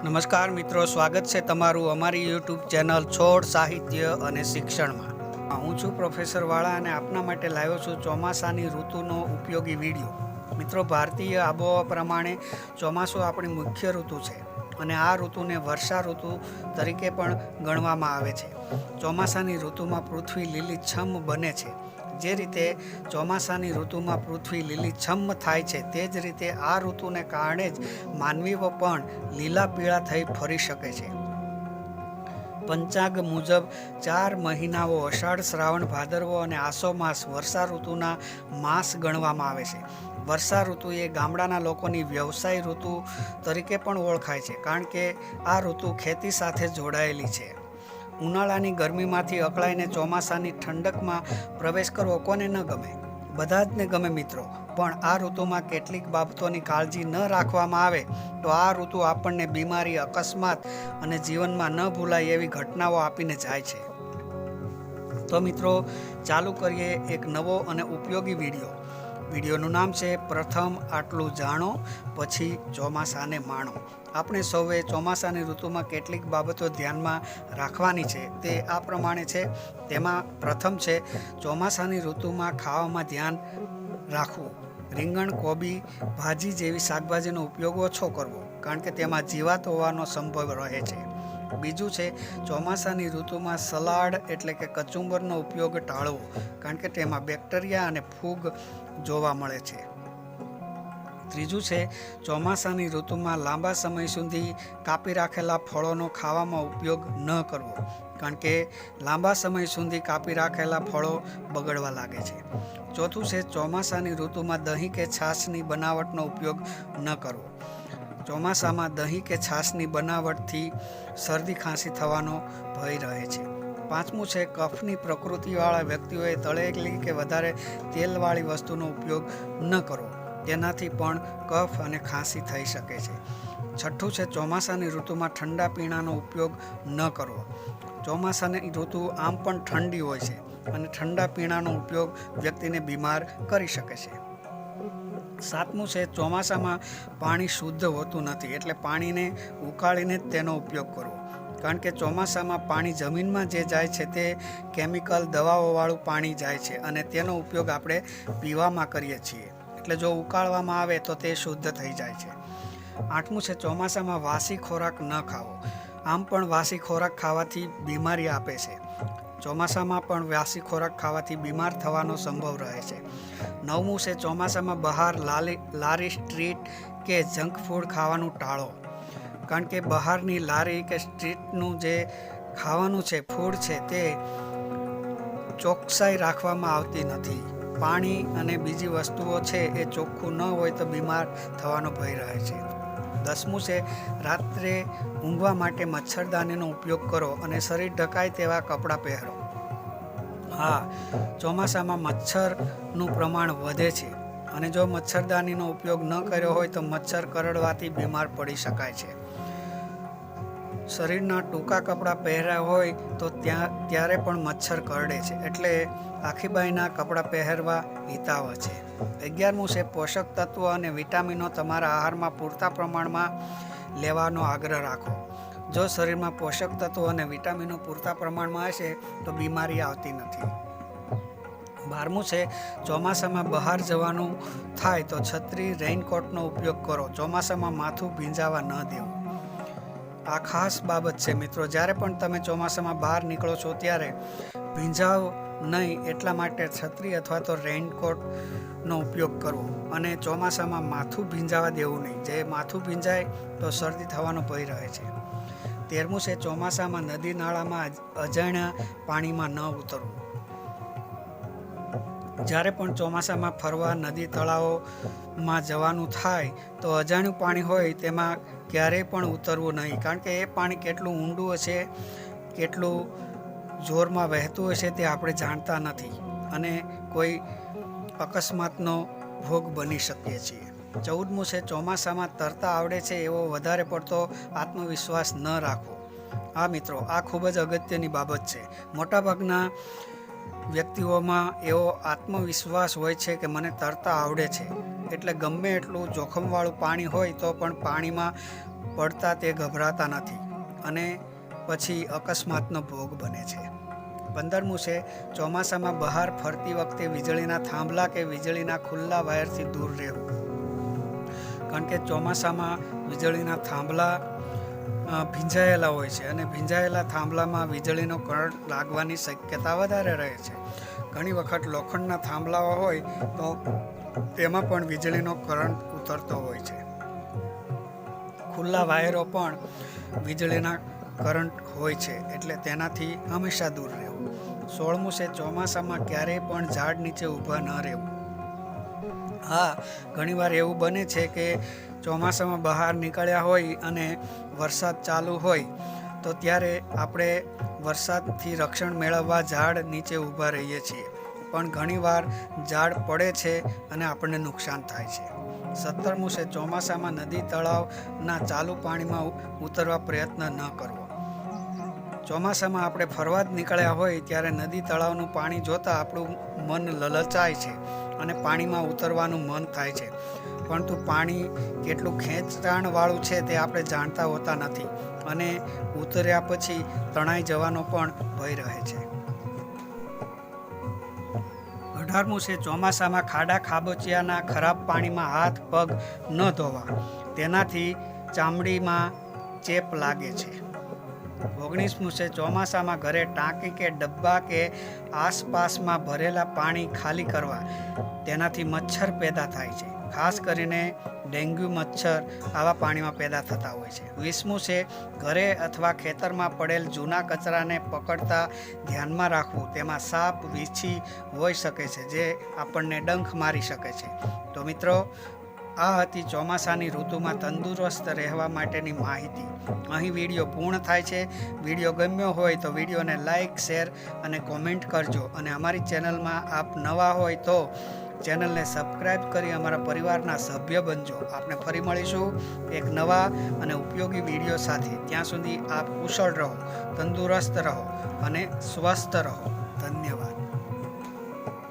નમસ્કાર મિત્રો, સ્વાગત છે તમારું અમારી યુટ્યુબ ચેનલ છોડ સાહિત્ય અને શિક્ષણમાં. હું છું પ્રોફેસર વાળા અને આપના માટે લાવ્યો છું ચોમાસાની ઋતુનો ઉપયોગી વિડીયો. મિત્રો, ભારતીય આબોહવા પ્રમાણે ચોમાસું આપણી મુખ્ય ઋતુ છે અને આ ઋતુને વર્ષા ઋતુ તરીકે પણ ગણવામાં આવે છે. ચોમાસાની ઋતુમાં પૃથ્વી લીલીછમ બને છે. જે રીતે ચોમાસાની ઋતુમાં પૃથ્વી લીલીછમ થાય છે, તે જ રીતે આ ઋતુને કારણે જ માનવીઓ પણ લીલા પીળા થઈ ફરી શકે છે. પંચાંગ મુજબ 4 મહિનાઓ અષાઢ, શ્રાવણ, ભાદરવો અને આસો માસ વર્ષા ઋતુના માસ ગણવામાં આવે છે. વર્ષા ઋતુ એ ગામડાના લોકોની વ્યવસાય ઋતુ તરીકે પણ ઓળખાય છે, કારણ કે આ ઋતુ ખેતી સાથે જોડાયેલી છે. ઉનાળાની ગરમીમાંથી અકળાઈને ચોમાસાની ઠંડકમાં પ્રવેશ કરવો કોને ન ગમે? બધા જ ને ગમે મિત્રો. પણ આ ઋતુમાં કેટલીક બાબતોની કાળજી ન રાખવામાં આવે તો આ ઋતુ આપણને બીમારી, અકસ્માત અને જીવનમાં ન ભૂલાય એવી ઘટનાઓ આપીને જાય છે. તો મિત્રો, ચાલુ કરીએ એક નવો અને ઉપયોગી વિડીયો. વિડીયોનું નામ છે પ્રથમ આટલું જાણો, પછી ચોમાસાને માણો. આપણે સૌએ ચોમાસાની ઋતુમાં કેટલીક બાબતો ધ્યાનમાં રાખવાની છે. તે આ પ્રમાણે છે. તેમાં પ્રથમ છે ચોમાસાની ઋતુમાં ખાવામાં ધ્યાન રાખવું. રીંગણ, કોબી, ભાજી જેવી શાકભાજીનો ઉપયોગ ઓછો કરવો, કારણ કે તેમાં જીવાત હોવાનો સંભવ રહે છે. બીજું છે ચોમાસાની ઋતુમાં સલાડ એટલે કે કચુંબરનો ઉપયોગ ટાળવો, કારણ કે તેમાં બેક્ટેરિયા અને ફૂગ જોવા મળે છે. ત્રીજું છે ચોમાસાની ઋતુમાં લાંબા સમય સુધી કાપી રાખેલા ફળોનો ખાવામાં ઉપયોગ ન કરવો, કારણ કે લાંબા સમય સુધી કાપી રાખેલા ફળો બગડવા લાગે છે. ચોથું છે ચોમાસાની ઋતુમાં દહીં કે છાશની બનાવટનો ઉપયોગ ન કરવો. ચોમાસામાં દહીં કે છાશની બનાવટથી શરદી, ખાંસી થવાનો ભય રહે છે. પાંચમું છે કફની પ્રકૃતિવાળા વ્યક્તિઓએ તળેલી કે વધારે તેલવાળી વસ્તુનો ઉપયોગ ન કરવો. તેનાથી પણ કફ અને ખાંસી થઈ શકે છે. છઠ્ઠું છે ચોમાસાની ઋતુમાં ઠંડા પીણાનો ઉપયોગ ન કરવો. ચોમાસાની ઋતુ આમ પણ ઠંડી હોય છે અને ઠંડા પીણાનો ઉપયોગ વ્યક્તિને બીમાર કરી શકે છે. સાતમું છે ચોમાસામાં પાણી શુદ્ધ હોતું નથી, એટલે પાણીને ઉકાળીને જ તેનો ઉપયોગ કરવો, કારણ કે ચોમાસામાં પાણી જમીનમાં જે જાય છે તે કેમિકલ, દવાઓવાળું પાણી જાય છે અને તેનો ઉપયોગ આપણે પીવામાં કરીએ છીએ. એટલે જો ઉકાળવામાં આવે તો તે શુદ્ધ થઈ જાય છે. આઠમું છે ચોમાસામાં વાસી ખોરાક ન ખાવો. આમ પણ વાસી ખોરાક ખાવાથી બીમારી આપે છે. ચોમાસામાં પણ વાસી ખોરાક ખાવાથી બીમાર થવાનો સંભવ રહે છે. નવમું છે ચોમાસામાં બહાર લારી, સ્ટ્રીટ કે જંક ફૂડ ખાવાનું ટાળો, કારણ કે બહારની લારી કે સ્ટ્રીટનું જે ખાવાનું છે, ફૂડ છે, તે ચોકસાઈ રાખવામાં આવતી નથી. પાણી અને બીજી વસ્તુઓ છે એ ચોખ્ખું ન હોય તો બીમાર થવાનો ભય રહે છે. 10મું છે રાત્રે ઊંઘવા માટે મચ્છરદાનીનો ઉપયોગ કરો અને શરીર ઢકાય તેવા કપડાં પહેરો. હા, ચોમાસામાં મચ્છરનું પ્રમાણ વધે છે અને જો મચ્છરદાનીનો ઉપયોગ ન કર્યો હોય તો મચ્છર કરડવાથી બીમાર પડી શકાય છે. શરીરના ટૂંકા કપડાં પહેર્યા હોય તો ત્યારે પણ મચ્છર કરડે છે, એટલે આખી બાઈના કપડાં પહેરવા હિતાવહ છે. 11મું છે પોષક તત્વો અને વિટામિનો તમારા આહારમાં પૂરતા પ્રમાણમાં લેવાનો આગ્રહ રાખો. જો શરીરમાં પોષક તત્વો અને વિટામિનો પૂરતા પ્રમાણમાં હશે તો બીમારી આવતી નથી. 12મું છે ચોમાસામાં બહાર જવાનું થાય તો છત્રી, રેઇનકોટનો ઉપયોગ કરો. ચોમાસામાં માથું ભીંજાવા ન દેવું. આ ખાસ બાબત છે મિત્રો. જ્યારે પણ તમે ચોમાસામાં બહાર નીકળો છો ત્યારે ભીંજાવ નહીં, એટલા માટે છત્રી અથવા તો રેઇનકોટનો ઉપયોગ કરવો અને ચોમાસામાં માથું ભીંજાવા દેવું નહીં. જે માથું ભીંજાય તો શરદી થવાનો ભય રહે છે. 13મું છે ચોમાસામાં નદી નાળામાં અજાણ્યા પાણીમાં ન ઉતરવું. જ્યારે પણ ચોમાસામાં ફરવા નદી, તળાવોમાં જવાનું થાય તો અજાણ્યું પાણી હોય તેમાં ક્યારેય પણ ઉતરવું નહીં, કારણ કે એ પાણી કેટલું ઊંડું હશે, કેટલું જોરમાં વહેતું હશે તે આપણે જાણતા નથી અને કોઈ અકસ્માતનો ભોગ બની શકીએ છીએ. 14મું છે ચોમાસામાં તરતા આવડે છે એવો વધારે પડતો આત્મવિશ્વાસ ન રાખવો. હા મિત્રો, આ ખૂબ જ અગત્યની બાબત છે. મોટાભાગના વ્યક્તિઓમાં એવો આત્મવિશ્વાસ હોય છે કે મને તરતા આવડે છે, એટલે ગમે એટલું જોખમવાળું પાણી હોય તો પણ પાણીમાં પડતા તે ગભરાતા નથી અને પછી અકસ્માતનો ભોગ બને છે. 15મું છે ચોમાસામાં બહાર ફરતી વખતે વીજળીના થાંભલા કે વીજળીના ખુલ્લા વાયરથી દૂર રહેવું. કારણ કે ચોમાસામાં વીજળીના થાંભલા ભીંજાયેલા હોય છે અને ભીંજાયેલા થાંભલામાં વીજળીનો કરંટ લાગવાની શક્યતા વધારે રહે છે. ઘણી વખત લોખંડના થાંભલાઓ હોય તો તેમાં પણ વીજળીનો કરંટ ઉતરતો હોય છે. ખુલ્લા વાયરો પણ વીજળીના કરંટ હોય છે, એટલે તેનાથી હંમેશા દૂર રહેવું. 16મું છે ચોમાસામાં ક્યારેય પણ ઝાડ નીચે ઊભા ન રહેવું. હા, ઘણીવાર એવું બને છે કે ચોમાસામાં બહાર નીકળ્યા હોય અને વરસાદ ચાલુ હોય તો ત્યારે આપણે વરસાદથી રક્ષણ મેળવવા ઝાડ નીચે ઊભા રહીએ છીએ, પણ ઘણીવાર ઝાડ પડે છે અને આપણને નુકસાન થાય છે. 17મું છે ચોમાસામાં નદી તળાવના ચાલુ પાણીમાં ઉતરવા પ્રયત્ન ન કરવો. ચોમાસામાં આપણે ફરવા જ નીકળ્યા હોય ત્યારે નદી તળાવનું પાણી જોતાં આપણું મન લલચાય છે અને પાણીમાં ઉતરવાનું મન થાય છે, પરંતુ પાણી કેટલું ખેંચાણવાળું છે તે આપણે જાણતા હોતા નથી અને ઉતર્યા પછી તણાઈ જવાનો પણ ભય રહે છે. 18મું છે ચોમાસામાં ખાડા ખાબોચિયાના ખરાબ પાણીમાં હાથ પગ ન ધોવા, તેનાથી ચામડીમાં ચેપ લાગે છે. 19મું છે ચોમાસામાં ઘરે ટાંકી કે ડબ્બા કે આસપાસમાં ભરેલા પાણી ખાલી કરવા, તેનાથી મચ્છર પેદા થાય છે. ખાસ કરીને ડેન્ગ્યુ મચ્છર આવા પાણીમાં પેદા થતા હોય છે. 20મું છે ઘરે અથવા ખેતરમાં પડેલ જૂના કચરાને પકડતા ધ્યાનમાં રાખવું. તેમાં સાપ વીછી હોઈ શકે છે જે આપણને ડંખ મારી શકે છે. તો મિત્રો, આ હતી ચોમાસાની ઋતુમાં તંદુરસ્ત રહેવા માટેની માહિતી. અહીં વિડીયો પૂર્ણ થાય છે. વિડીયો ગમ્યો હોય તો વિડીયોને લાઈક, શેર અને કોમેન્ટ કરજો અને અમારી ચેનલમાં આપ નવા હોય તો ચેનલને સબસ્ક્રાઈબ કરી અમારા પરિવારના સભ્ય બનજો. આપણે ફરી મળીશું એક નવા અને ઉપયોગી વિડીયો સાથે. ત્યાં સુધી આપ કુશળ રહો, તંદુરસ્ત રહો અને સ્વસ્થ રહો. ધન્યવાદ.